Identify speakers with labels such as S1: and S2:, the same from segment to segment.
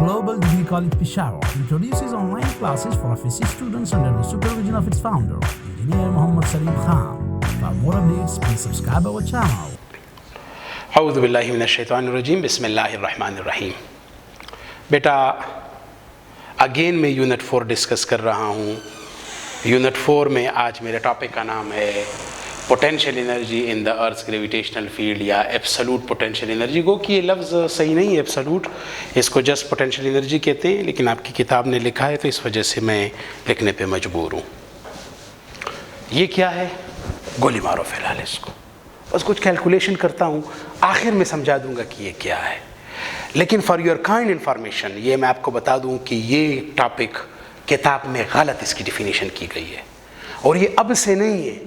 S1: Global Degree College Peshawar introduces online classes for FSC students under the supervision of its founder, Engineer Muhammad Salim Khan. For more updates, please subscribe our channel.
S2: औज़ु बिल्लाहि मिनश्शैतानिर्रजीम बिस्मिल्लाहिर्रहमानिर्रहीम। बेटा again मैं unit 4 discuss कर रहा हूँ। Unit 4 में आज मेरे टॉपिक का नाम है potential energy in the earth gravitational field या एब्सोल्यूट पोटेंशियल एनर्जी। गो कि ये लफ्ज़ सही नहीं है एब्सोल्यूट, इसको जस्ट पोटेंशियल एनर्जी कहते हैं, लेकिन आपकी किताब ने लिखा है तो इस वजह से मैं लिखने पे मजबूर हूँ। ये क्या है, गोली मारो फ़िलहाल इसको, बस कुछ कैलकुलेशन करता हूँ, आखिर में समझा दूँगा कि ये क्या है। लेकिन फॉर योर काइंड इंफॉर्मेशन ये मैं आपको बता दूँ कि ये टॉपिक किताब में गलत इसकी डिफिनीशन की गई है, और ये अब से नहीं है।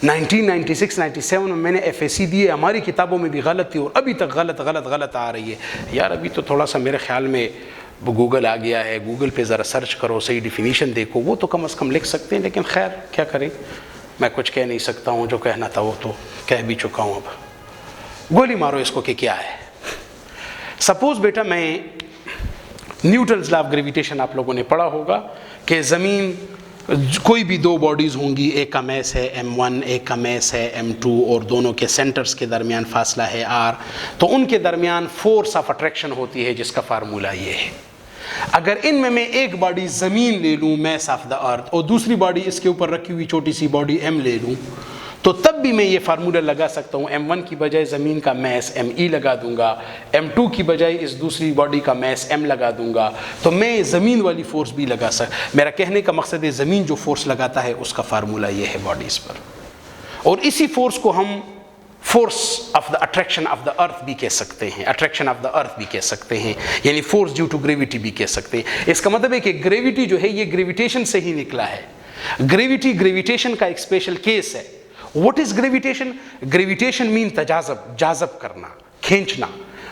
S2: 1996-97 में मैंने एफएससी दी है, हमारी किताबों में भी गलत थी और अभी तक गलत आ रही है। यार अभी तो थोड़ा सा मेरे ख्याल में गूगल आ गया है, गूगल पे ज़रा सर्च करो, सही डिफिनीशन देखो, वो तो कम से कम लिख सकते हैं। लेकिन खैर क्या करें, मैं कुछ कह नहीं सकता हूँ, जो कहना था वो तो कह भी चुका हूँ। अब गोली मारो इसको कि क्या है। सपोज बेटा मैं न्यूटन्स लॉ ऑफ ग्रेविटेशन आप लोगों ने पढ़ा होगा कि ज़मीन कोई भी दो बॉडीज़ होंगी, एक का मैस है m1, एक का मैस है m2, और दोनों के सेंटर्स के दरमियान फासला है r, तो उनके दरमियान फोर्स ऑफ अट्रैक्शन होती है, जिसका फार्मूला ये है। अगर इनमें मैं एक बॉडी ज़मीन ले लूँ मैस ऑफ द अर्थ, और दूसरी बॉडी इसके ऊपर रखी हुई छोटी सी बॉडी m ले लूँ, तो तब भी मैं ये फार्मूला लगा सकता हूँ। m1 की बजाय ज़मीन का मैस me लगा दूंगा, m2 की बजाय इस दूसरी बॉडी का मैस m लगा दूंगा, तो मैं ज़मीन वाली फोर्स भी लगा मेरा कहने का मकसद है ज़मीन जो फोर्स लगाता है उसका फार्मूला ये है बॉडीज़ पर। और इसी फोर्स को हम force of the attraction of the earth भी कह सकते हैं, अट्रैक्शन ऑफ द अर्थ भी कह सकते हैं, यानी फोर्स ड्यू टू ग्रेविटी भी कह सकते हैं। इसका मतलब है कि ग्रेविटी जो है ये ग्रेविटेशन से ही निकला है। ग्रेविटेशन का एक स्पेशल केस है। What is gravitation? Gravitation mean तजाज़ब, जाज़ब करना, खींचना।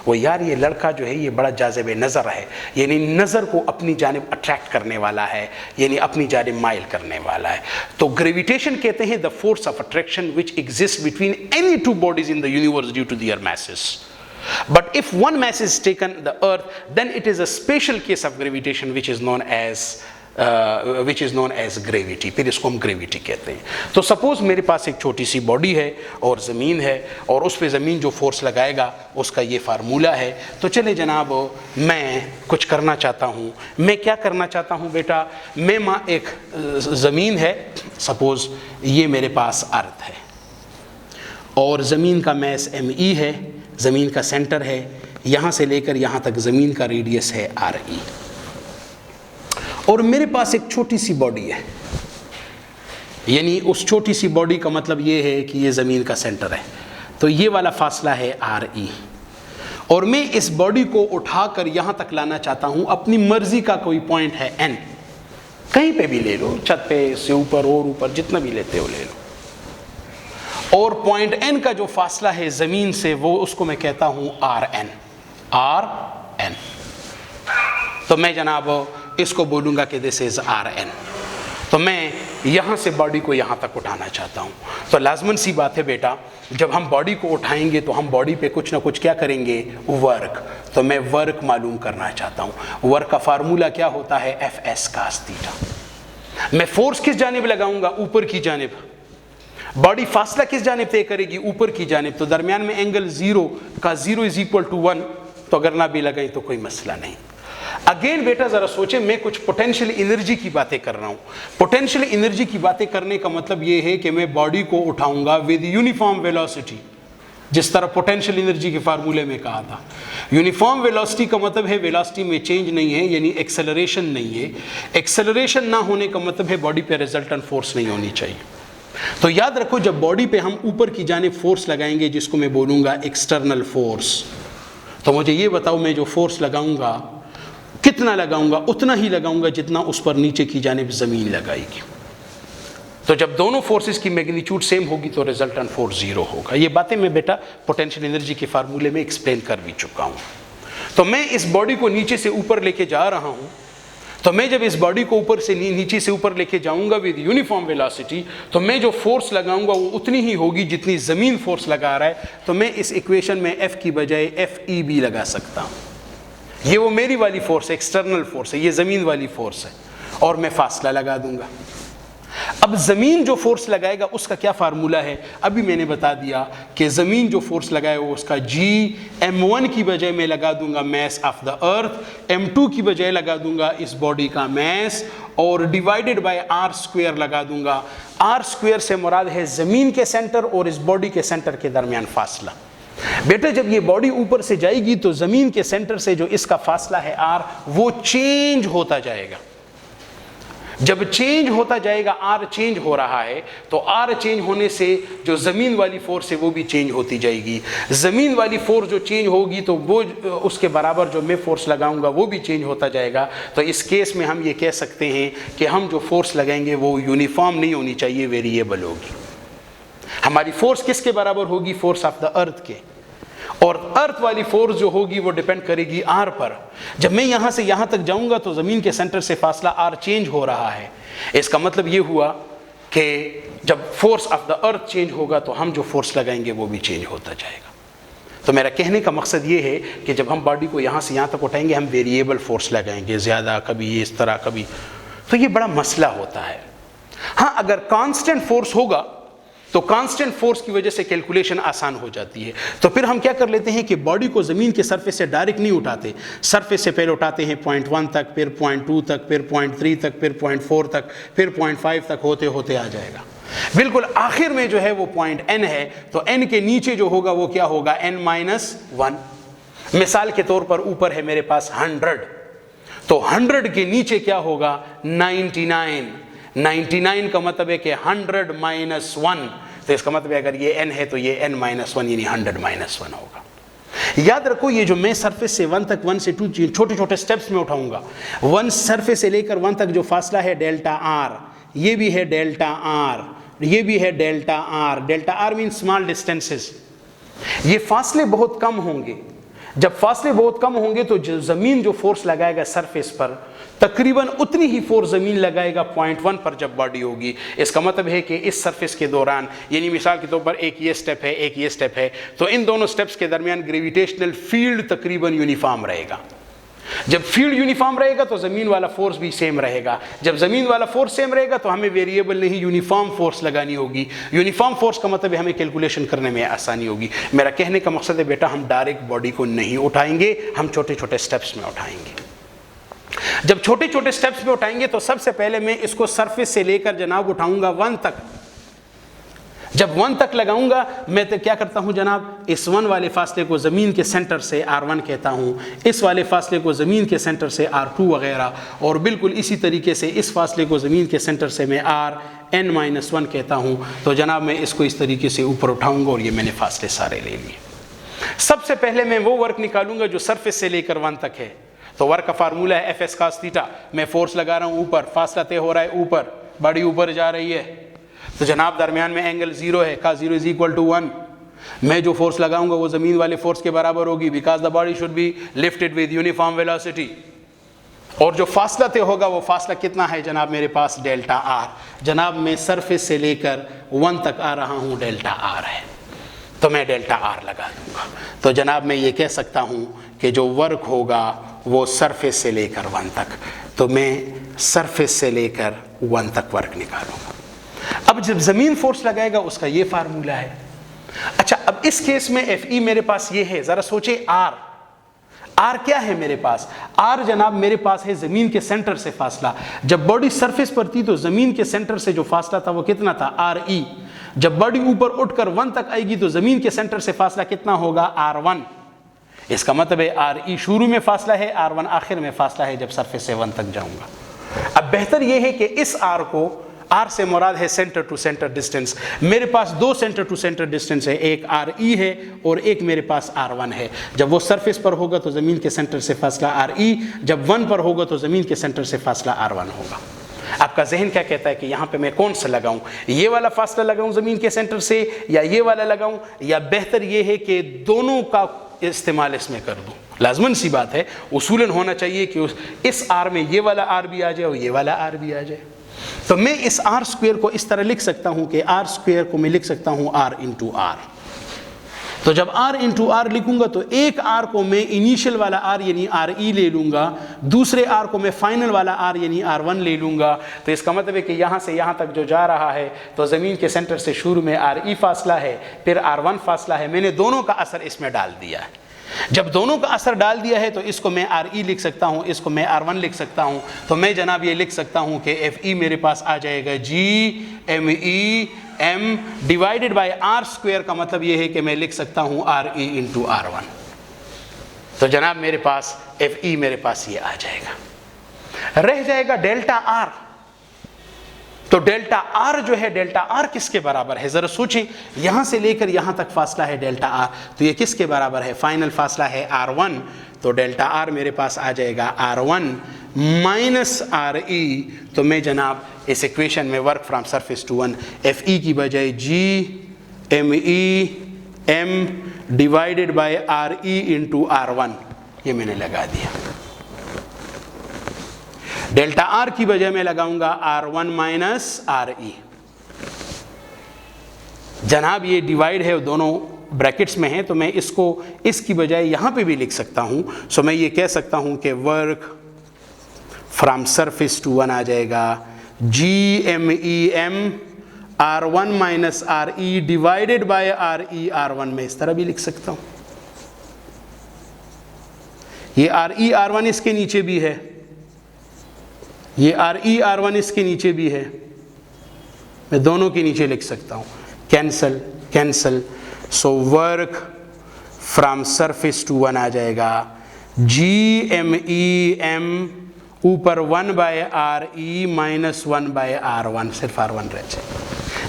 S2: वो यार ये लड़का जो है ये बड़ा जाज़ब नज़र है, यानी नज़र को अपनी जानिब अट्रैक्ट करने वाला है, यानी अपनी जानिब माइल करने वाला है। तो ग्रेविटेशन कहते हैं the force of attraction which exist between any two bodies in the universe due to their masses. But if one mass is taken, the earth, then it is a special case of gravitation which is known as gravity। फिर इसको हम gravity कहते हैं। तो suppose मेरे पास एक छोटी सी body है और ज़मीन है, और उस पे ज़मीन जो फोर्स लगाएगा उसका ये फार्मूला है। तो चले जनाब, मैं कुछ करना चाहता हूँ। मैं क्या करना चाहता हूँ बेटा, मैं एक ज़मीन है, सपोज ये मेरे पास अर्थ है, और ज़मीन का मैस me है, ज़मीन का सेंटर है, यहाँ से लेकर यहाँ तक ज़मीन का रेडियस है re, और मेरे पास एक छोटी सी बॉडी है, यानी उस छोटी सी बॉडी का मतलब ये है कि ये ज़मीन का सेंटर है, तो ये वाला फासला है re, और मैं इस बॉडी को उठाकर यहाँ तक लाना चाहता हूँ। अपनी मर्ज़ी का कोई पॉइंट है n, कहीं पे भी ले लो, छत पे से ऊपर और ऊपर जितना भी लेते हो ले लो, और पॉइंट n का जो फासला है ज़मीन से वो उसको मैं कहता हूँ rn। तो मैं जनाब इसको बोलूँगा कि दिस इज़ rn। तो मैं यहाँ से बॉडी को यहाँ तक उठाना चाहता हूँ। तो लाजमन सी बात है बेटा, जब हम बॉडी को उठाएंगे तो हम बॉडी पे कुछ ना कुछ क्या करेंगे, वर्क। तो मैं वर्क मालूम करना चाहता हूँ। वर्क का फार्मूला क्या होता है, Fs cos थीटा। मैं फोर्स किस जानिब लगाऊंगा, ऊपर की जानिब। बॉडी फासला किस जानिब तय करेगी, ऊपर की जानिब। तो दरमियान में एंगल 0 का 0 इज इक्वल टू 1, तो अगर ना भी लगाई तो कोई मसला नहीं। अगेन बेटा ज़रा सोचें, मैं कुछ पोटेंशियल एनर्जी की बातें कर रहा हूँ। पोटेंशियल एनर्जी की बातें करने का मतलब ये है कि मैं बॉडी को उठाऊंगा विद यूनिफॉर्म वेलोसिटी, जिस तरह पोटेंशियल एनर्जी के फार्मूले में कहा था। यूनिफॉर्म वेलोसिटी का मतलब है वेलोसिटी में चेंज नहीं है, यानी एक्सेलरेशन नहीं है। एक्सेलरेशन ना होने का मतलब है बॉडी पे रिजल्टेंट फोर्स नहीं होनी चाहिए। तो याद रखो, जब बॉडी पे हम ऊपर की जानिब फोर्स लगाएंगे, जिसको मैं बोलूँगा एक्सटर्नल फोर्स, तो मुझे ये बताओ मैं जो फोर्स लगाऊंगा कितना लगाऊंगा, उतना ही लगाऊंगा जितना उस पर नीचे की जानिब ज़मीन लगाएगी। तो जब दोनों फोर्सेस की मैग्नीट्यूड सेम होगी तो रिजल्टेंट फोर्स 0 होगा। ये बातें मैं बेटा पोटेंशियल एनर्जी के फार्मूले में एक्सप्लेन कर भी चुका हूँ। तो मैं इस बॉडी को नीचे से ऊपर लेके जा रहा हूँ, तो मैं जब इस बॉडी को ऊपर से नीचे से ऊपर लेके जाऊंगा विद यूनिफॉर्म वेलोसिटी, तो मैं जो फोर्स लगाऊंगा वो उतनी ही होगी जितनी ज़मीन फोर्स लगा रहा है। तो मैं इस इक्वेशन में F की बजाय FEB लगा सकता हूँ। ये वो मेरी वाली फोर्स है, एक्सटर्नल फोर्स है, ये ज़मीन वाली फोर्स है, और मैं फासला लगा दूंगा। अब ज़मीन जो फोर्स लगाएगा उसका क्या फार्मूला है, अभी मैंने बता दिया कि ज़मीन जो फोर्स लगाएगा उसका m1 की बजाय मैं लगा दूंगा mass of the earth, m2 की बजाय लगा दूंगा इस बॉडी का मैस, और डिवाइडेड बाय r स्क्वायर लगा दूंगा। r स्क्वायर से मुराद है ज़मीन के सेंटर और इस बॉडी के सेंटर के दरमियान फासला। बेटा जब ये बॉडी ऊपर से जाएगी तो ज़मीन के सेंटर से जो इसका फासला है r, वो चेंज होता जाएगा। जब चेंज होता जाएगा, आर चेंज हो रहा है, तो आर चेंज होने से जो ज़मीन वाली फोर्स है वो भी चेंज होती जाएगी। ज़मीन वाली फोर्स जो चेंज होगी तो वो उसके बराबर जो मैं फोर्स लगाऊंगा वो भी चेंज होता जाएगा। तो इस केस में हम ये कह सकते हैं कि हम जो फोर्स लगाएंगे वो यूनिफॉर्म नहीं होनी चाहिए, वेरिएबल होगी। हमारी फोर्स किसके बराबर होगी, फोर्स ऑफ द अर्थ के, और अर्थ वाली फोर्स जो होगी वो डिपेंड करेगी आर पर। जब मैं यहां से यहां तक जाऊंगा तो ज़मीन के सेंटर से फासला आर चेंज हो रहा है। इसका मतलब ये हुआ कि जब force of the earth change होगा तो हम जो फोर्स लगाएंगे वो भी चेंज होता जाएगा। तो मेरा कहने का मकसद ये है कि जब हम बॉडी को यहां से यहां तक उठाएंगे हम वेरिएबल फोर्स लगाएंगे, ज़्यादा कभी इस तरह कभी, तो ये बड़ा मसला होता है। हाँ, अगर कांस्टेंट फोर्स होगा तो कांस्टेंट फोर्स की वजह से कैलकुलेशन आसान हो जाती है। तो फिर हम क्या कर लेते हैं कि बॉडी को ज़मीन के सरफेस से डायरेक्ट नहीं उठाते, सरफेस से पहले उठाते हैं 0.1 तक, फिर 0.2 तक, फिर 0.3 तक, फिर 0.4 तक, फिर 0.5 तक, होते होते आ जाएगा। बिल्कुल आखिर में जो है वो पॉइंट n है, तो n के नीचे जो होगा वो क्या होगा, n-1। मिसाल के तौर पर ऊपर है मेरे पास 100, तो 100 के नीचे क्या होगा, 99। 99 का मतलब है कि 100 माइनस 1, तो इसका मतलब है अगर ये n है तो ये n-1 यानी 100 माइनस 1 होगा। याद रखो ये जो मैं सरफेस से 1 तक, 1 से 2 छोटे छोटे स्टेप्स में उठाऊंगा, 1 सरफेस से लेकर 1 तक जो फासला है डेल्टा आर, ये भी है डेल्टा आर, ये भी है delta R. Delta R mean small distances. ये फासले बहुत कम होंगे। जब फासले बहुत कम होंगे तो ज़मीन जो फोर्स लगाएगा सरफेस पर तकरीबन उतनी ही फोर्स ज़मीन लगाएगा 0.1 पर जब बॉडी होगी। इसका मतलब है कि इस सरफेस के दौरान, यानी मिसाल के तौर पर एक ये स्टेप है, एक ये स्टेप है, तो इन दोनों स्टेप्स के दरमियान ग्रेविटेशनल फील्ड तकरीबन यूनिफॉर्म रहेगा। जब फील्ड यूनिफॉर्म रहेगा तो ज़मीन वाला फोर्स भी सेम रहेगा। जब ज़मीन वाला फोर्स सेम रहेगा तो हमें वेरिएबल नहीं, यूनिफॉर्म फोर्स लगानी होगी। यूनिफॉर्म फोर्स का मतलब है हमें कैलकुलेशन करने में आसानी होगी। मेरा कहने का मकसद है बेटा हम डायरेक्ट बॉडी को नहीं उठाएंगे, हम छोटे छोटे स्टेप्स में उठाएंगे। जब छोटे छोटे स्टेप्स में उठाएंगे तो सबसे पहले मैं इसको सरफेस से लेकर जनाब उठाऊंगा 1 तक। जब 1 तक लगाऊंगा मैं तो क्या करता हूं जनाब, इस 1 वाले फासले को ज़मीन के सेंटर से R1 कहता हूं, इस वाले फासले को ज़मीन के सेंटर से R2 वगैरह, और बिल्कुल इसी तरीके से इस फासले को ज़मीन के सेंटर से मैं Rn-1 कहता हूं। तो जनाब मैं इसको इस तरीके से ऊपर उठाऊंगा और ये मैंने फासले सारे ले लिए। सबसे पहले मैं वो वर्क निकालूंगा जो सरफेस से लेकर 1 तक है। तो वर्क का फार्मूला है Fs cos थीटा। मैं फोर्स लगा रहा हूं ऊपर, फासला तय हो रहा है ऊपर, बॉडी ऊपर जा रही है, तो जनाब दरमियान में एंगल 0 है, cos 0 = 1। मैं जो फोर्स लगाऊंगा वो ज़मीन वाले फोर्स के बराबर होगी, because the body should be lifted with uniform velocity. और जो फासला तय होगा वो फासला कितना है जनाब, मेरे पास डेल्टा आर। जनाब मैं सरफेस से लेकर 1 तक आ रहा हूँ, डेल्टा आर है, तो मैं डेल्टा आर लगा दूंगा। तो जनाब मैं ये कह सकता हूँ कि जो वर्क होगा वो सरफेस से लेकर 1 तक, तो मैं सरफेस से लेकर 1 तक वर्क निकालूंगा। अब जब ज़मीन फोर्स लगाएगा उसका ये फार्मूला है। अच्छा, अब इस केस में Fe मेरे पास ये है, ज़रा सोचे आर क्या है मेरे पास। आर जनाब मेरे पास है ज़मीन के सेंटर से फासला। जब बॉडी सरफेस पर थी तो ज़मीन के सेंटर से जो फासला था वो कितना था, RE। जब बॉडी ऊपर उठकर 1 तक आएगी तो ज़मीन के सेंटर से फासला कितना होगा, R1। इसका मतलब है RE शुरू में फासला है, R1 आखिर में फासला है जब सरफेस से 1 तक जाऊंगा। अब बेहतर यह है कि इस R को, R से मुराद है सेंटर टू सेंटर डिस्टेंस। मेरे पास 2 सेंटर टू सेंटर डिस्टेंस है, एक RE है और एक मेरे पास R1 है। जब वो सरफेस पर होगा तो ज़मीन के सेंटर से फासला RE, जब 1 पर होगा तो ज़मीन के सेंटर से फासला R1 होगा। आपका जहन क्या कहता है कि यहाँ पे मैं कौन सा लगाऊं, ये वाला फासला लगाऊं ज़मीन के सेंटर से या ये वाला लगाऊं, या बेहतर ये है कि दोनों का इस्तेमाल इसमें कर दूं। लाजमन सी बात है, उसूलन होना चाहिए कि इस R में ये वाला R भी आ जाए और ये वाला R भी आ जाए। तो मैं इस R स्क्वायर को इस तरह लिख सकता हूं कि R स्क्वायर को मैं लिख सकता हूं R × R। तो जब r इंटू आर लिखूंगा तो एक r को मैं इनिशियल वाला r यानी RE ले लूंगा, दूसरे r को मैं फाइनल वाला r यानी R1 ले लूंगा। तो इसका मतलब है कि यहाँ से यहाँ तक जो जा रहा है तो ज़मीन के सेंटर से शुरू में RE फासला है, फिर R1 फासला है। मैंने दोनों का असर इसमें डाल दिया है। जब दोनों का असर डाल दिया है तो इसको मैं RE लिख सकता हूँ, इसको मैं R1 लिख सकता हूँ। तो मैं जनाब ये लिख सकता हूँ कि FE मेरे पास आ जाएगा GMEM divided bye R square, का मतलब ये है कि मैं लिख सकता हूँ RE इंटू R1। तो जनाब मेरे पास FE मेरे पास ये आ जाएगा। रह जाएगा डेल्टा R। तो डेल्टा R जो है, डेल्टा R किसके बराबर है? ज़रा सोचें, यहाँ से लेकर यहाँ तक फासला है डेल्टा R, तो ये किसके बराबर है? फाइनल फासला है R1। तो डेल्टा R मेरे पास आ जाएगा R1 माइनस RE। तो मैं जनाब इस इक्वेशन में work from surface to 1 FE की बजाय GMEM divided by RE into R1 ये मैंने लगा दिया। डेल्टा R की वजह में लगाऊंगा R1 माइनस RE। जनाब ये डिवाइड है, दोनों ब्रैकेट्स में है, तो मैं इसको इसकी बजाय यहाँ पे भी लिख सकता हूँ। सो मैं ये कह सकता हूँ कि वर्क फ्रॉम सरफेस टू 1 आ जाएगा GMEM R1 minus RE divided by RE R1। में इस तरह भी लिख सकता हूँ। ये RE R1 इसके नीचे भी है, ये RE R1 इसके नीचे भी है, मैं दोनों के नीचे लिख सकता हूँ। Cancel cancel. So work from surface to 1 आ जाएगा GMEM ऊपर 1 by RE minus 1 by R1, सिर्फ R1 रह जाए।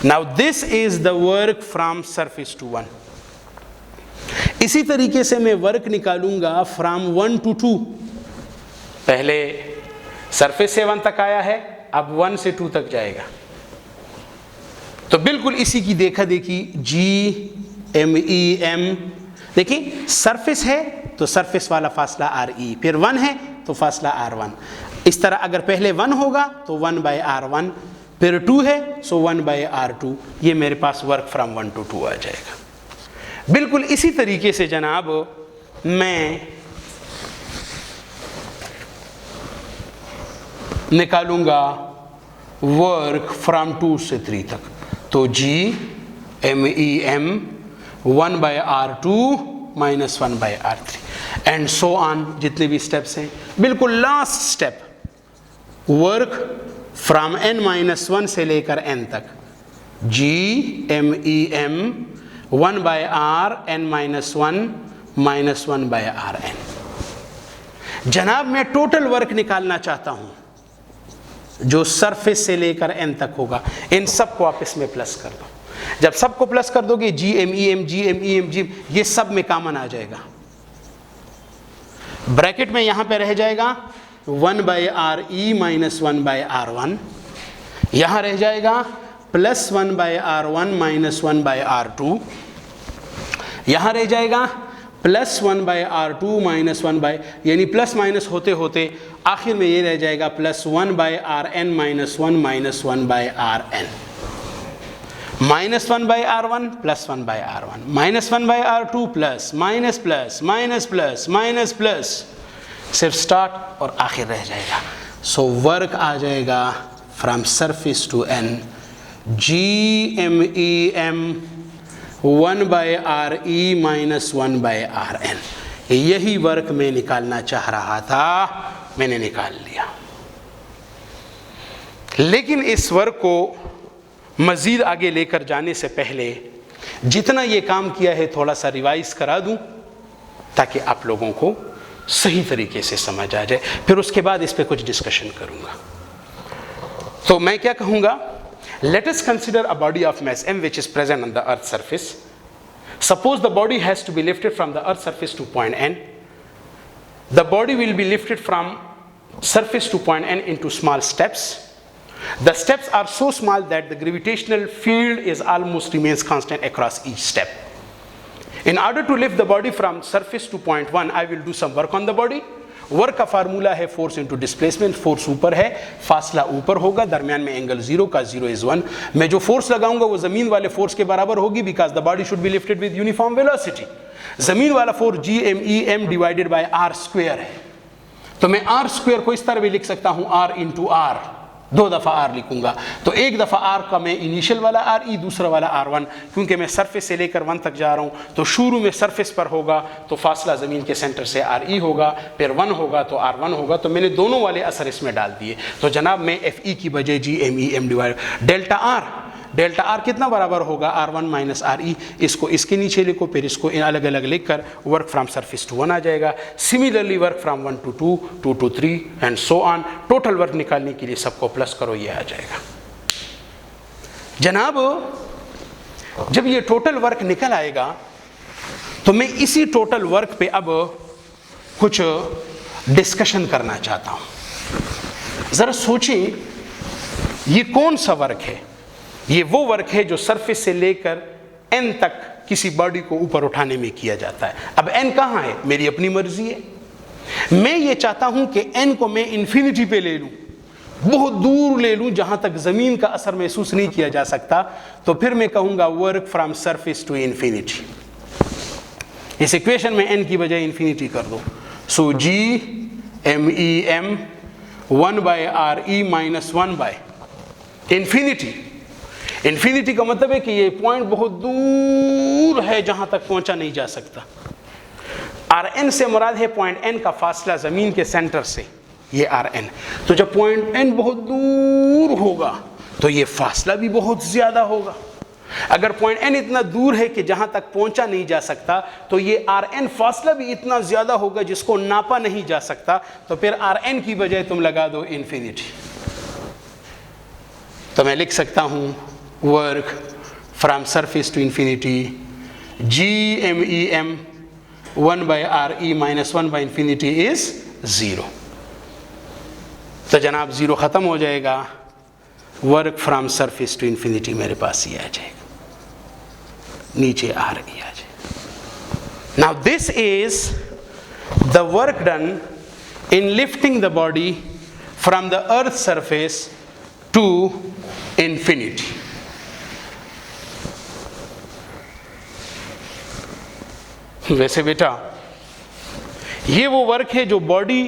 S2: Now this is the work from surface to 1। इसी तरीके से मैं वर्क निकालूंगा फ्रॉम 1 टू 2। पहले सरफेस से 1 तक आया है, अब 1 से 2 तक जाएगा। तो बिल्कुल इसी की देखा देखी GMEM। देखिए सरफेस है तो सरफेस वाला फासला RE, फिर 1 है तो फासला R1। इस तरह अगर पहले 1 होगा तो 1 बाय R1, फिर 2 है सो 1 बाय R2। ये मेरे पास वर्क फ्रॉम 1 टू 2 आ जाएगा। बिल्कुल इसी तरीके से जनाब मैं निकालूंगा वर्क फ्रॉम 2 से 3 तक। तो GMEM 1 by R2 minus 1 by R3 and so on, जितने भी स्टेप्स हैं। बिल्कुल last step work from n minus 1 से लेकर n तक GMEM 1 by R n minus 1 minus 1 by RN। जनाब मैं टोटल वर्क निकालना चाहता हूं जो सरफेस से लेकर n तक होगा। इन सब को आप इसमें प्लस कर दो। जब सबको प्लस कर दोगे GMEM ये सब में कॉमन आ जाएगा। ब्रैकेट में यहां पे रह जाएगा 1 by RE minus 1 by R1, यहां रह जाएगा plus 1 by R1 minus 1 by R2, यहां रह जाएगा plus 1 by R2 minus 1 by, यानी प्लस माइनस होते होते आखिर में ये रह जाएगा plus 1 by RN minus 1 minus 1 by RN, minus 1 by R1 plus 1 by R1, minus 1 by R2 plus minus plus minus plus minus plus, सिर्फ स्टार्ट और आखिर रह जाएगा। सो वर्क आ जाएगा from surface to n GMEM 1 by RE minus 1 by RN। यही work मैं निकालना चाह रहा था, मैंने निकाल लिया। लेकिन इस वर्क को मज़ीद आगे लेकर जाने से पहले जितना ये काम किया है थोड़ा सा रिवाइज करा दूं ताकि आप लोगों को सही तरीके से समझ आ जाए, फिर उसके बाद इस पे कुछ डिस्कशन करूंगा। तो मैं क्या कहूँगा, let us consider a body of mass m which is present on the earth's surface. Suppose the body has to be lifted from the earth's surface to point n. The body will be lifted from surface to point n into small steps. The steps are so small that the gravitational field is almost remains constant across each step. In order to lift the body from surface to point 1, I will do some work on the body. Work का formula है force into displacement, force ऊपर है, फासला ऊपर होगा, दरमियान में angle 0 का 0 इज 1। मैं जो फोर्स लगाऊंगा वो जमीन वाले फोर्स के बराबर होगी, because the body should be lifted with uniform velocity. जमीन वाला force GMEM divided bye r square है, तो मैं r स्क्वायर को इस तरह भी लिख सकता हूं, r इंटू r, 2 दफ़ा r लिखूंगा, तो एक दफ़ा r का मैं इनिशियल वाला r, दूसरा वाला r1, क्योंकि मैं सरफेस से लेकर 1 तक जा रहा हूं, तो शुरू में सरफेस पर होगा तो फासला ज़मीन के सेंटर से re होगा, फिर 1 होगा तो r1 होगा, तो मैंने दोनों वाले असर इसमें डाल दिए। तो जनाब मैं FE की बजाय GMEM डिवाइड डेल्टा r कितना बराबर होगा, r1 माइनस re, इसको इसके नीचे लिखो, फिर इसको अलग अलग लिख कर वर्क फ्रॉम सरफेस टू 1 आ जाएगा। Similarly work from 1 to 2, 2 to 3 and so on. Total work निकालने के लिए सबको प्लस करो, ये आ जाएगा। जनाब जब ये टोटल वर्क निकल आएगा तो मैं इसी टोटल वर्क पे अब कुछ डिस्कशन करना चाहता हूं। जरा सोचिए, ये कौन सा वर्क है? ये वो वर्क है जो सरफेस से लेकर n तक किसी बॉडी को ऊपर उठाने में किया जाता है। अब n कहाँ है? मेरी अपनी मर्जी है। मैं ये चाहता हूं कि n को मैं इन्फिनिटी पे ले लूं, बहुत दूर ले लूं जहां तक जमीन का असर महसूस नहीं किया जा सकता, तो फिर मैं कहूंगा work from surface to infinity. इस इक्वेशन में n की बजाय इन्फिनिटी कर दो, so GMEM 1 by RE minus 1 by infinity. Infinity का मतलब है कि ये पॉइंट बहुत दूर है जहां तक पहुंचा नहीं जा सकता। Rn से मुराद है पॉइंट n का फासला जमीन के सेंटर से, ये Rn। तो जब पॉइंट n बहुत दूर होगा तो ये फासला भी बहुत ज्यादा होगा। अगर पॉइंट n इतना दूर है कि जहां तक पहुंचा नहीं जा सकता, तो ये Rn फासला भी इतना ज्यादा होगा जिसको नापा नहीं जा सकता, तो फिर Rn की बजाय तुम लगा दो इन्फिनिटी। तो मैं लिख सकता हूं work from surface to infinity GMEM 1 by RE minus 1 by infinity is 0। तो जनाब 0 ख़त्म हो जाएगा, work from surface to infinity मेरे पास ये आ जाएगा, नीचे RE आ जाएगा। Now this is the work done in lifting the body from the earth surface to infinity. वैसे बेटा ये वो वर्क है जो बॉडी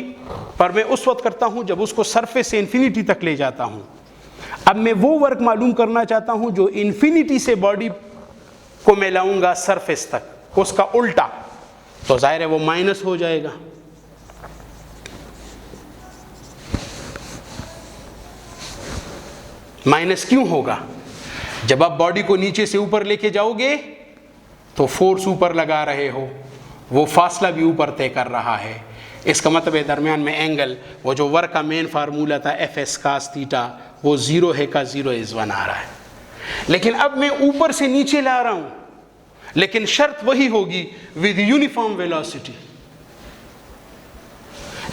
S2: पर मैं उस वक्त करता हूं जब उसको सरफेस से इन्फिनिटी तक ले जाता हूं। अब मैं वो वर्क मालूम करना चाहता हूं जो इन्फिनिटी से बॉडी को मैं लाऊंगा सरफेस तक, उसका उल्टा, तो जाहिर है वो माइनस हो जाएगा। माइनस क्यों होगा? जब आप बॉडी को नीचे से ऊपर लेके जाओगे तो फोर्स ऊपर लगा रहे हो, वो फासला भी ऊपर तय कर रहा है। इसका मतलब है दरमियान में एंगल, वो जो वर्क का मेन फार्मूला था FS cos थीटा, वो 0 है का 0 इज 1 आ रहा है। लेकिन अब मैं ऊपर से नीचे ला रहा हूं, लेकिन शर्त वही होगी विद यूनिफॉर्म वेलोसिटी।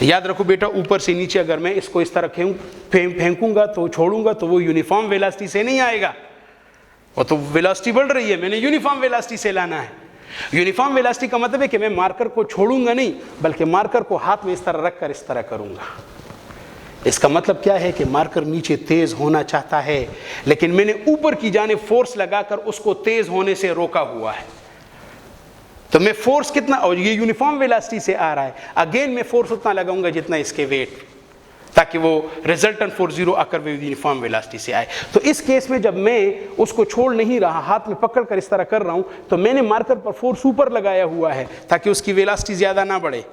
S2: याद रखो बेटा, ऊपर से नीचे अगर मैं इसको इस तरह फेंकूंगा तो छोड़ूंगा तो वो यूनिफॉर्म वेलोसिटी से नहीं आएगा, वो तो वेलोसिटी बढ़ रही है, मैंने यूनिफॉर्म वेलोसिटी से लाना है। यूनिफॉर्म वेलोसिटी का मतलब है कि मैं मार्कर को छोड़ूंगा नहीं, बल्कि मार्कर को हाथ में इस तरह रखकर इस तरह करूंगा। इसका मतलब क्या है कि मार्कर नीचे तेज होना चाहता है, लेकिन मैंने ऊपर की जानिब फोर्स लगाकर उसको तेज होने से रोका हुआ है। तो मैं फोर्स कितना, और ये यूनिफॉर्म वेलोसिटी से आ रहा है, अगेन मैं फोर्स उतना लगाऊंगा जितना इसके वेट, ताकि वो रिजल्टेंट फोर्स 0 आकर यूनिफॉर्म वेलोसिटी से आए। तो इस केस में जब मैं उसको छोड़ नहीं रहा, हाथ में पकड़ कर इस तरह कर रहा हूं, तो मैंने मार्कर पर फोर्स ऊपर लगाया हुआ है ताकि उसकी वेलोसिटी ज्यादा ना बढ़े,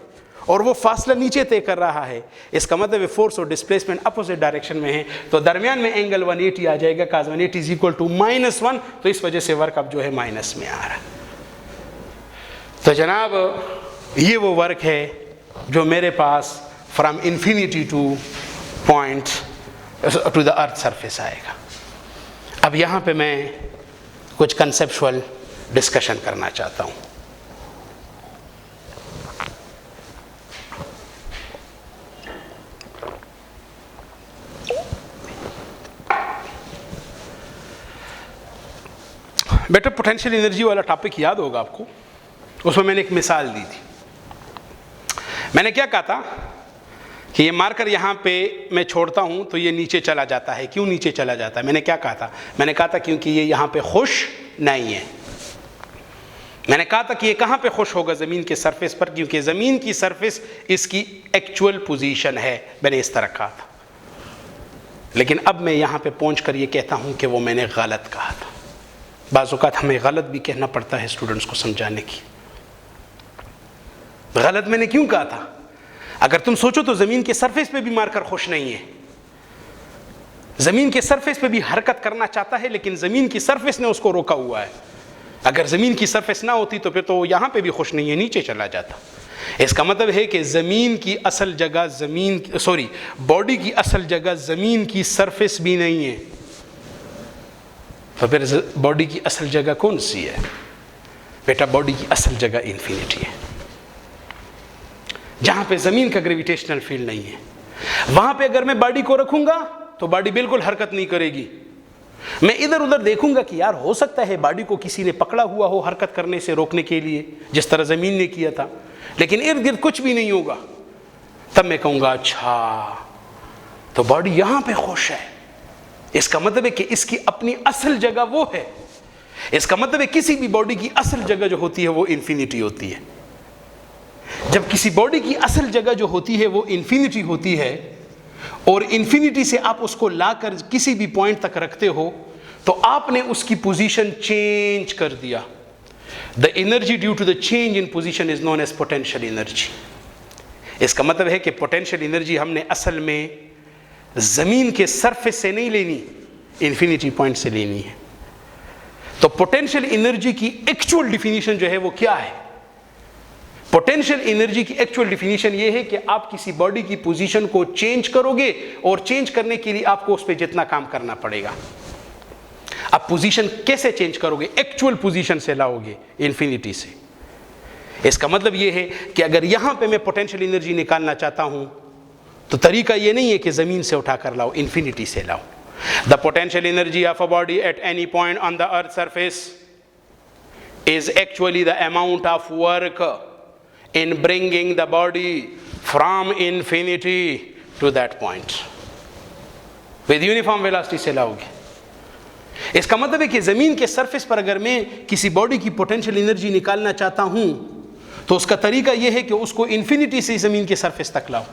S2: और वो फासला नीचे तय कर रहा है। इसका मतलब है फोर्स और डिस्प्लेसमेंट अपोजिट डायरेक्शन में है, तो दरमियान में एंगल 180 आ जाएगा, cos 180 इज इक्वल टू -1। तो इस वजह से वर्क अब जो है माइनस में आ रहा है। तो जनाब ये वो वर्क है जो मेरे पास from infinity to point to the earth surface आएगा। अब यहाँ पे मैं कुछ कंसेप्चुअल डिस्कशन करना चाहता हूँ। बेटा पोटेंशियल एनर्जी वाला टॉपिक याद होगा आपको, उसमें मैंने एक मिसाल दी थी। मैंने क्या कहा था कि ये मार्कर यहाँ पे मैं छोड़ता हूँ तो ये नीचे चला जाता है। क्यों नीचे चला जाता है? मैंने क्या कहा था? मैंने कहा था क्योंकि ये यहाँ पे खुश नहीं है। मैंने कहा था कि ये कहाँ पे खुश होगा? ज़मीन के सरफेस पर, क्योंकि ज़मीन की सरफेस इसकी एक्चुअल पोजीशन है। मैंने इस तरह कहा था, लेकिन अब मैं यहाँ पे पहुँच कर ये कहता हूँ कि वो मैंने गलत कहा था। बाज़ औक़ात हमें गलत भी कहना पड़ता है स्टूडेंट्स को समझाने की। गलत मैंने क्यों कहा था? अगर तुम सोचो तो ज़मीन के सरफेस पे भी मारकर खुश नहीं है। ज़मीन के सरफेस पे भी हरकत करना चाहता है, लेकिन ज़मीन की सरफेस ने उसको रोका हुआ है। अगर ज़मीन की सरफेस ना होती तो फिर तो यहाँ पे भी खुश नहीं है, नीचे चला जाता। इसका मतलब है कि ज़मीन की असल जगह बॉडी की असल जगह ज़मीन की सरफेस भी नहीं है। तो फिर बॉडी की असल जगह कौन सी है? बेटा, बॉडी की असल जगह इन्फिनिटी है। जहाँ पे ज़मीन का ग्रेविटेशनल फील्ड नहीं है, वहाँ पे अगर मैं बॉडी को रखूँगा तो बॉडी बिल्कुल हरकत नहीं करेगी। मैं इधर उधर देखूंगा कि यार हो सकता है बॉडी को किसी ने पकड़ा हुआ हो हरकत करने से रोकने के लिए, जिस तरह ज़मीन ने किया था, लेकिन इर्द गिर्द कुछ भी नहीं होगा। तब मैं कहूँगा अच्छा तो बॉडी यहाँ पे खुश है। इसका मतलब है कि इसकी अपनी असल जगह वो है। इसका मतलब है किसी भी बॉडी की असल जगह जो होती है वो इन्फिनिटी होती है। जब किसी बॉडी की असल जगह जो होती है वो इन्फिनिटी होती है और इन्फिनिटी से आप उसको लाकर किसी भी पॉइंट तक रखते हो तो आपने उसकी पोजीशन चेंज कर दिया। The energy due to the change in position is known as potential energy. इसका मतलब है कि पोटेंशियल एनर्जी हमने असल में ज़मीन के सरफेस से नहीं लेनी, इन्फिनिटी पॉइंट से लेनी है। तो पोटेंशियल एनर्जी की एक्चुअल डिफिनीशन जो है वो क्या है? पोटेंशियल एनर्जी की एक्चुअल डिफिनीशन ये है कि आप किसी बॉडी की पोजीशन को चेंज करोगे और चेंज करने के लिए आपको उस पर जितना काम करना पड़ेगा। आप पोजीशन कैसे चेंज करोगे? एक्चुअल पोजीशन से लाओगे इन्फिनिटी से। इसका मतलब ये है कि अगर यहां पे मैं पोटेंशियल एनर्जी निकालना चाहता हूं तो तरीका ये नहीं है कि ज़मीन से उठाकर लाओ, इन्फिनिटी से लाओ। The potential energy of a body at any point on the earth surface is actually the amount of work in bringing the body from infinity to that point with uniform velocity से लाओगे। इसका मतलब है कि ज़मीन के surface पर अगर मैं किसी बॉडी की पोटेंशियल एनर्जी निकालना चाहता हूं तो उसका तरीका यह है कि उसको इन्फिनिटी से ज़मीन के सरफेस तक लाओ।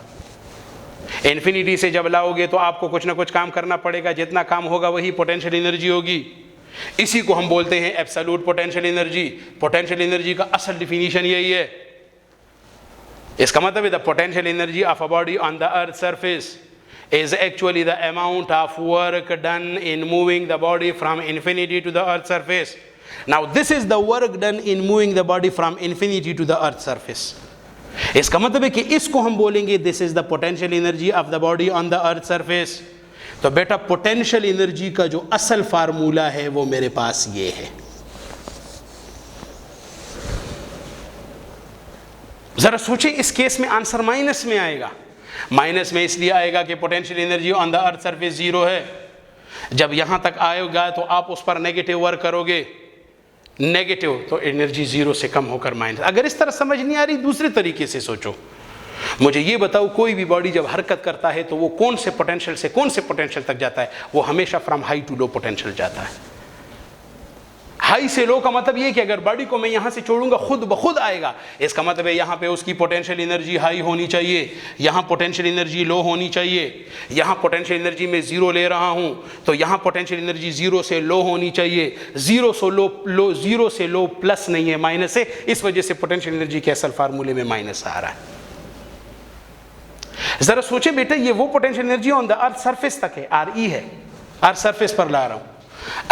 S2: इन्फिनिटी से जब लाओगे तो आपको कुछ ना कुछ काम करना पड़ेगा, जितना काम होगा वही पोटेंशियल एनर्जी होगी। इसी को हम बोलते हैं absolute potential energy. Potential energy का असल डिफिनीशन यही है। इसका मतलब है the potential energy of a body on the earth surface is actually the amount of work done in moving the body from infinity to the earth surface. Now this is the work done in moving the body from infinity to the earth surface. इसका मतलब है कि इसको हम बोलेंगे this is the potential energy of the body on the earth surface. तो बेटा potential energy का जो असल फार्मूला है वो मेरे पास ये है। जरा सोचें, इस केस में आंसर माइनस में आएगा। माइनस में इसलिए आएगा कि potential energy on the earth surface 0 है। जब यहां तक आएगा तो आप उस पर नेगेटिव वर्क करोगे, नेगेटिव तो एनर्जी 0 से कम होकर माइनस। अगर इस तरह समझ नहीं आ रही, दूसरे तरीके से सोचो। मुझे ये बताओ, कोई भी बॉडी जब हरकत करता है तो वो कौन से पोटेंशियल से कौन से पोटेंशियल तक जाता है? वो हमेशा from high to low potential जाता है। हाई से लो का मतलब ये कि अगर बॉडी को मैं यहां से छोड़ूंगा खुद ब खुद आएगा। इसका मतलब है यहां पे उसकी पोटेंशियल एनर्जी हाई होनी चाहिए, यहां पोटेंशियल एनर्जी लो होनी चाहिए। यहां पोटेंशियल एनर्जी में 0 ले रहा हूं तो यहां पोटेंशियल एनर्जी 0 से लो होनी चाहिए। 0 से लो प्लस नहीं है, माइनस है। इस वजह से पोटेंशियल एनर्जी के असल फार्मूले में माइनस आ रहा है। जरा सोचे बेटा, ये वो potential energy on the earth surface तक है, RE है, अर्थ सरफेस पर ला रहा हूं।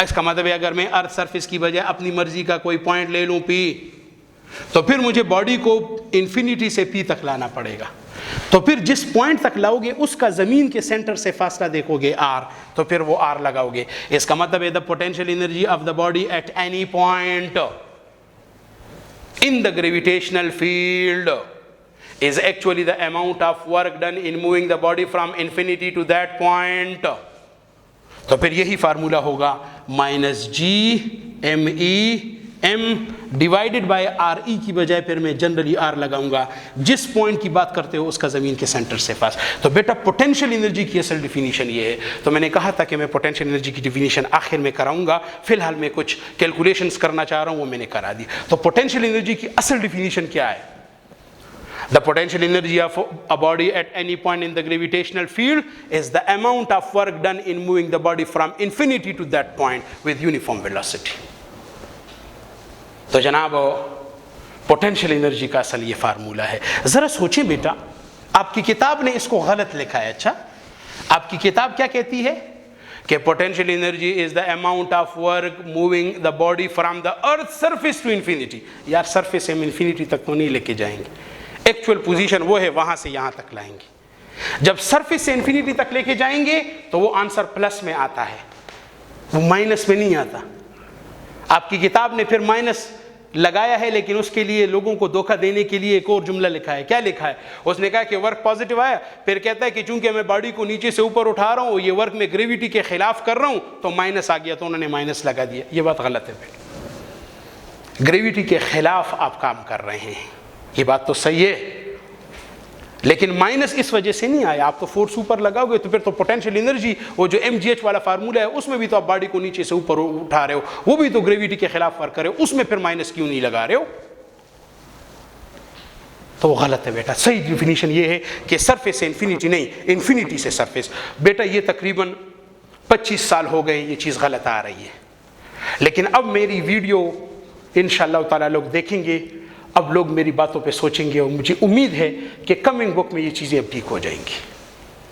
S2: इसका मतलब है अगर मैं अर्थ सरफेस की बजाय अपनी मर्जी का कोई पॉइंट ले लूं P, तो फिर मुझे बॉडी को इन्फिनिटी से P तक लाना पड़ेगा। तो फिर जिस पॉइंट तक लाओगे उसका जमीन के सेंटर से फासला देखोगे R, तो फिर वो R लगाओगे। इसका मतलब है the potential energy of the body at any point in the gravitational field is actually the amount of work done in moving the body from infinity to that point. तो फिर यही फार्मूला होगा -G m e m divided by R E की बजाय फिर मैं generally are लगाऊंगा, जिस पॉइंट की बात करते हो उसका ज़मीन के सेंटर से पास। तो बेटा पोटेंशियल एनर्जी की असल डिफिनीशन ये है। तो मैंने कहा था कि मैं पोटेंशियल एनर्जी की डिफिनीशन आखिर में कराऊंगा, फिलहाल मैं कुछ कैलकुलेशंस करना चाह रहा हूँ, वो मैंने करा दी। तो पोटेंशियल एनर्जी की असल डिफिनीशन क्या है? The potential energy of a body at any point in the gravitational field is the amount of work done in moving the body from infinity to that point with uniform velocity. तो जनाब potential energy का असल ये formula है। ज़रा सोचें बेटा, आपकी किताब ने इसको गलत लिखा है। अच्छा, आपकी किताब क्या कहती है कि potential energy is the amount of work moving the body from the earth surface to infinity. यार सरफेस से हम इन्फिनिटी तक तो नहीं लेके जाएंगे, एक्चुअल पोजीशन वो है वहां से यहां तक लाएंगे। जब सरफेस से इन्फिनिटी तक लेके जाएंगे तो वो आंसर प्लस में आता है, वो माइनस में नहीं आता। आपकी किताब ने फिर माइनस लगाया है, लेकिन उसके लिए लोगों को धोखा देने के लिए एक और जुमला लिखा है। क्या लिखा है? उसने कहा कि वर्क पॉजिटिव आया, फिर कहता है कि चूंकि मैं बॉडी को नीचे से ऊपर उठा रहा हूं, ये वर्क में ग्रेविटी के खिलाफ कर रहा हूं, तो माइनस आ गया, तो उन्होंने माइनस लगा दिया। ये बात गलत है बेटा, ग्रेविटी के खिलाफ आप काम कर रहे हैं, ये बात तो सही है, लेकिन माइनस इस वजह से नहीं आया। आप तो फोर्स ऊपर लगाओगे तो फिर तो पोटेंशियल एनर्जी, वो जो mgh वाला फार्मूला है, उसमें भी तो आप बॉडी को नीचे से ऊपर उठा रहे हो, वो भी तो ग्रेविटी के खिलाफ वर्क कर रहे हो, उसमें फिर माइनस क्यों नहीं लगा रहे हो? तो वो गलत है बेटा। सही डिफिनीशन ये है कि सरफेस से इन्फिनिटी नहीं, इन्फिनिटी से सरफेस। बेटा ये तकरीबन 25 साल हो गए ये चीज़ गलत आ रही है, लेकिन अब मेरी वीडियो इंशाअल्लाह ताला लोग देखेंगे, अब लोग मेरी बातों पे सोचेंगे, और मुझे उम्मीद है कि कमिंग बुक में ये चीज़ें अब ठीक हो जाएंगी।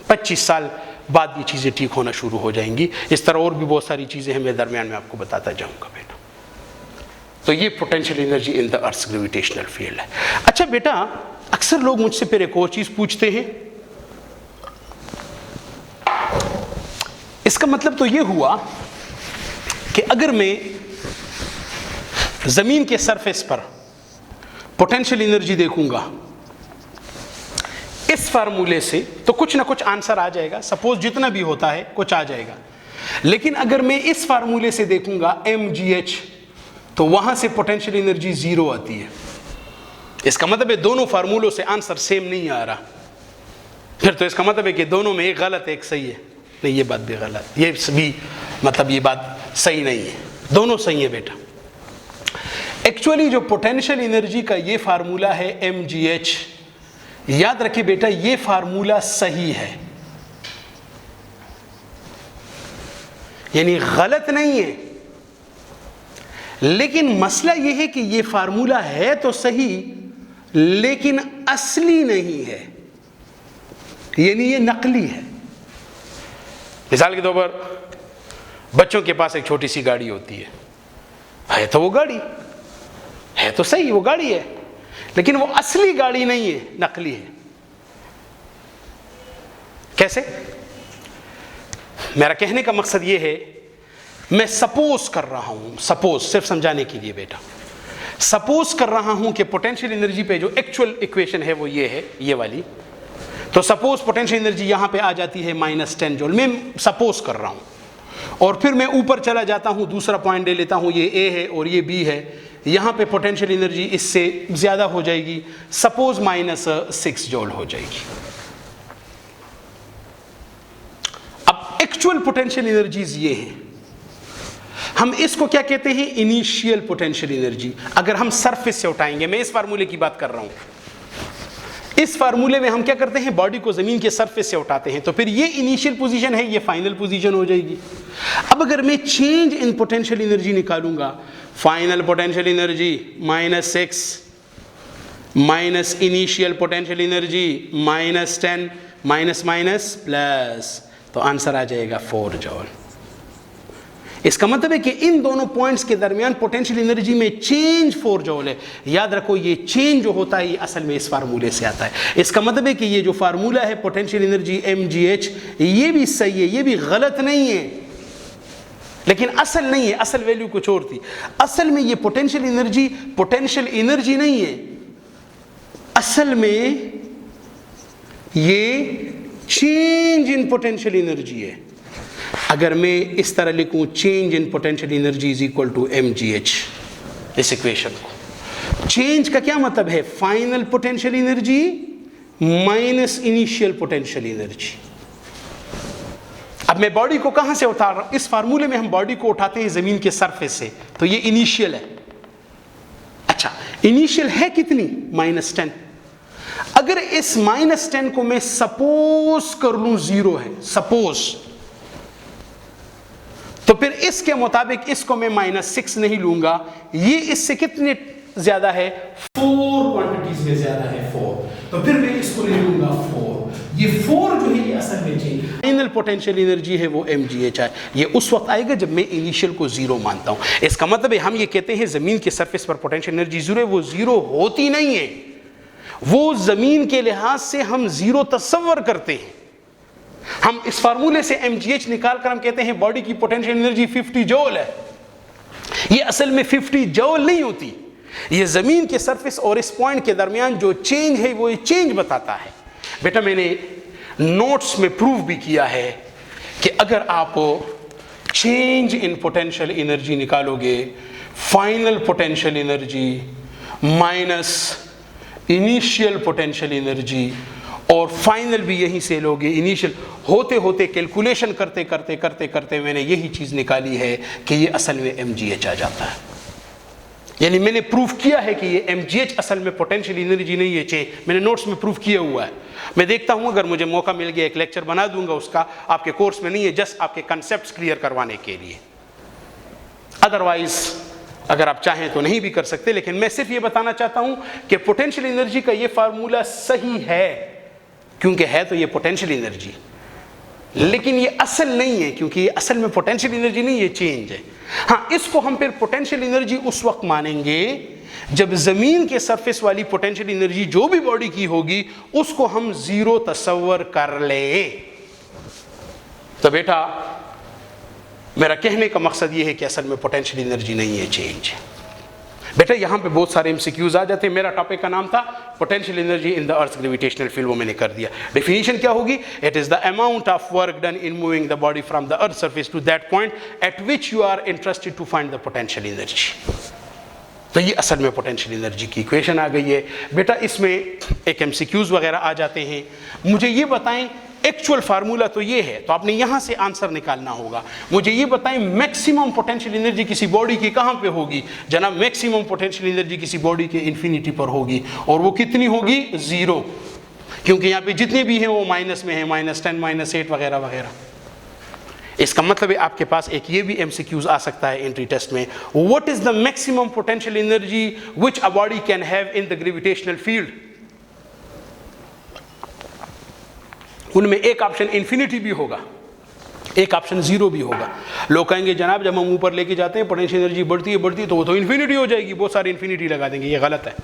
S2: 25 साल बाद ये चीज़ें ठीक होना शुरू हो जाएंगी। इस तरह और भी बहुत सारी चीज़ें हैं, मैं दरमियान में आपको बताता जाऊंगा बेटा। तो ये potential energy in the earth gravitational field है। अच्छा बेटा, अक्सर लोग मुझसे फिर एक और चीज़ पूछते हैं, इसका मतलब तो ये हुआ कि अगर मैं ज़मीन के सरफेस पर पोटेंशियल एनर्जी देखूंगा इस फार्मूले से, तो कुछ ना कुछ आंसर आ जाएगा। सपोज जितना भी होता है कुछ आ जाएगा। लेकिन अगर मैं इस फार्मूले से देखूंगा mgh, तो वहां से पोटेंशियल एनर्जी 0 आती है। इसका मतलब है दोनों फार्मूलों से आंसर सेम नहीं आ रहा। फिर तो इसका मतलब है कि दोनों में एक गलत है एक सही है। नहीं, ये बात भी गलत, ये भी मतलब ये बात सही नहीं है, दोनों सही है बेटा। एक्चुअली जो पोटेंशियल एनर्जी का ये फार्मूला है mgh, याद रखिए बेटा ये फार्मूला सही है, यानी गलत नहीं है। लेकिन मसला ये है कि ये फार्मूला है तो सही, लेकिन असली नहीं है, यानी ये नकली है। मिसाल के तौर पर बच्चों के पास एक छोटी सी गाड़ी होती है तो वो गाड़ी है तो सही, वो गाड़ी है, लेकिन वो असली गाड़ी नहीं है, नकली है। कैसे? मेरा कहने का मकसद ये है, मैं सपोज कर रहा हूं, सपोज सिर्फ समझाने के लिए बेटा, सपोज कर रहा हूं कि पोटेंशियल एनर्जी पे जो एक्चुअल इक्वेशन है वो ये है, ये वाली। तो सपोज पोटेंशियल एनर्जी यहां पे आ जाती है -10 जूल, मैं सपोज कर रहा हूं। और फिर मैं ऊपर चला जाता हूं, दूसरा पॉइंट ले लेता हूं, ये A है और ये B है। यहाँ पे पोटेंशियल एनर्जी इससे ज़्यादा हो जाएगी, सपोज -6 जूल हो जाएगी। अब एक्चुअल पोटेंशियल एनर्जीज ये हैं, हम इसको क्या कहते हैं? Initial potential energy. अगर हम सरफेस से उठाएंगे, मैं इस फार्मूले की बात कर रहा हूँ, इस फार्मूले में हम क्या करते हैं? बॉडी को ज़मीन के सरफेस से उठाते हैं, तो फिर ये इनिशियल पोजीशन है, ये फाइनल पोजीशन हो जाएगी। अब अगर मैं चेंज इन पोटेंशियल एनर्जी निकालूंगा, final potential energy -6 minus initial potential energy -10 minus minus plus, तो आंसर आ जाएगा 4 जूल। इसका मतलब है कि इन दोनों पॉइंट्स के दरमियान पोटेंशियल एनर्जी में चेंज 4 जूल है। याद रखो, ये चेंज जो होता है ये असल में इस फार्मूले से आता है। इसका मतलब है कि ये जो फार्मूला है पोटेंशियल एनर्जी mgh, ये भी सही है, ये भी गलत नहीं है, लेकिन असल नहीं है, असल वैल्यू कुछ और थी। असल में ये पोटेंशियल एनर्जी नहीं है, असल में ये चेंज इन पोटेंशियल एनर्जी है। अगर मैं इस तरह लिखूं, change in potential energy is equal to mgh, इस इक्वेशन को। चेंज का क्या मतलब है? Final potential energy minus initial potential energy. अब मैं बॉडी को कहां से उठा रहा हूं? इस फार्मूले में हम बॉडी को उठाते हैं जमीन के सरफेस से, तो ये इनिशियल है। अच्छा, इनिशियल है कितनी? -10। अगर इस -10 को मैं सपोज कर लूं 0 है, सपोज, तो फिर इसके मुताबिक इसको मैं -6 नहीं लूंगा, ये इससे कितने ज्यादा है? 4 क्वांटिटीज में ज्यादा है, 4, तो फिर मैं इसको ले लूंगा 4। ये 4 जो है ये असल में चेंज फाइनल पोटेंशियल एनर्जी है, वो mgh है। ये उस वक्त आएगा जब मैं इनिशियल को 0 मानता हूं। इसका मतलब है हम ये कहते हैं जमीन के सरफेस पर पोटेंशियल एनर्जी 0 है, वो 0 होती नहीं है, वो जमीन के लिहाज से हम 0 तस्वर करते हैं। हम इस फार्मूले से mgh निकाल कर हम कहते हैं बॉडी की पोटेंशियल एनर्जी 50 जूल है। ये असल में 50 जूल नहीं होती, ये जमीन के सरफेस और इस पॉइंट के दरमियान जो चेंज है वो ये चेंज बताता है। बेटा मैंने नोट्स में प्रूव भी किया है कि अगर आप चेंज इन पोटेंशियल एनर्जी निकालोगे, final potential energy minus initial potential energy, और फाइनल भी यहीं से लोगे, इनिशियल होते होते कैलकुलेशन करते करते करते करते मैंने यही चीज़ निकाली है कि ये असल में mgh आ जाता है। यानी मैंने प्रूफ किया है कि ये mgh असल में पोटेंशियल एनर्जी नहीं है, चेंज। मैंने नोट्स में प्रूफ किया हुआ है। मैं देखता हूँ अगर मुझे मौका मिल गया एक लेक्चर बना दूंगा उसका, आपके कोर्स में नहीं है, जस्ट आपके कंसेप्ट्स क्लियर करवाने के लिए। अदरवाइज अगर आप चाहें तो नहीं भी कर सकते, लेकिन मैं सिर्फ ये बताना चाहता हूँ कि पोटेंशियल एनर्जी का ये फार्मूला सही है, क्योंकि है तो ये पोटेंशियल एनर्जी, लेकिन ये असल नहीं है, क्योंकि ये असल में पोटेंशियल एनर्जी नहीं, ये चेंज है। हाँ, इसको हम फिर पोटेंशियल एनर्जी उस वक्त मानेंगे जब जमीन के सरफेस वाली पोटेंशियल एनर्जी जो भी बॉडी की होगी उसको हम 0 तस्वर कर ले। तो बेटा मेरा कहने का मकसद ये है कि असल में पोटेंशियल एनर्जी नहीं है, चेंज है। बेटा यहाँ पे बहुत सारे MCQs आ जाते हैं। मेरा टॉपिक का नाम था potential energy in the earth gravitational field, वो मैंने कर दिया। डेफिनेशन क्या होगी? It is the amount of work done in moving the body from the earth surface to that point at which you are interested to find the potential energy. तो ये असल में पोटेंशियल एनर्जी की equation आ गई है। बेटा इसमें एक MCQs वगैरह आ जाते हैं। मुझे ये बताएं, एक्चुअल फार्मूला तो ये है, तो आपने यहां से आंसर निकालना होगा। मुझे ये बताएं मैक्सिमम पोटेंशियल एनर्जी किसी बॉडी की कहां पे होगी? जनाब मैक्सिमम पोटेंशियल एनर्जी किसी बॉडी के इन्फिनिटी पर होगी, और वो कितनी होगी? 0, क्योंकि यहाँ पे जितने भी हैं वो माइनस में है, -10, -8 वगैरह वगैरह। इसका मतलब है आपके पास एक ये भी MCQs आ सकता है एंट्री टेस्ट में, what is the maximum potential energy which a body can have in the gravitational field? उनमें एक ऑप्शन इन्फिनिटी भी होगा, एक ऑप्शन 0 भी होगा। लोग कहेंगे जनाब जब हम ऊपर लेके जाते हैं पोटेंशियल एनर्जी बढ़ती है तो वो तो इन्फिनिटी हो जाएगी, बहुत सारे इन्फिनिटी लगा देंगे। ये गलत है।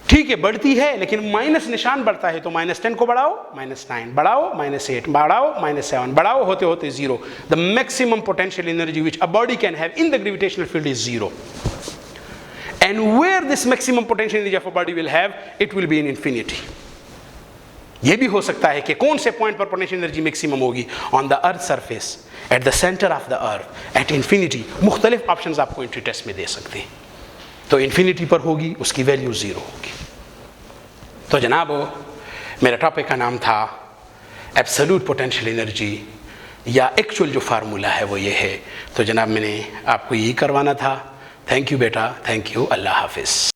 S2: ठीक है, बढ़ती है, लेकिन माइनस निशान बढ़ता है, तो -10 को बढ़ाओ, -9 बढ़ाओ, -8 बढ़ाओ, -7 बढ़ाओ, होते होते 0। The maximum potential energy which a body can have in the gravitational field is 0, and where this maximum potential energy of a body will have, it will be in infinity. ये भी हो सकता है कि कौन से पॉइंट पर potential energy maximum होगी? On the earth surface, at the centre of the earth, at infinity. मुख्तलिफ ऑप्शंस आपको एंट्री टेस्ट में दे सकते हैं। तो इन्फिनिटी पर होगी, उसकी वैल्यू 0 होगी। तो जनाब मेरा टॉपिक का नाम था एब्सोल्यूट पोटेंशियल एनर्जी, या एक्चुअल जो फार्मूला है वो ये है। तो जनाब मैंने आपको यही करवाना था। थैंक यू बेटा, थैंक यू, अल्लाह हाफिज़।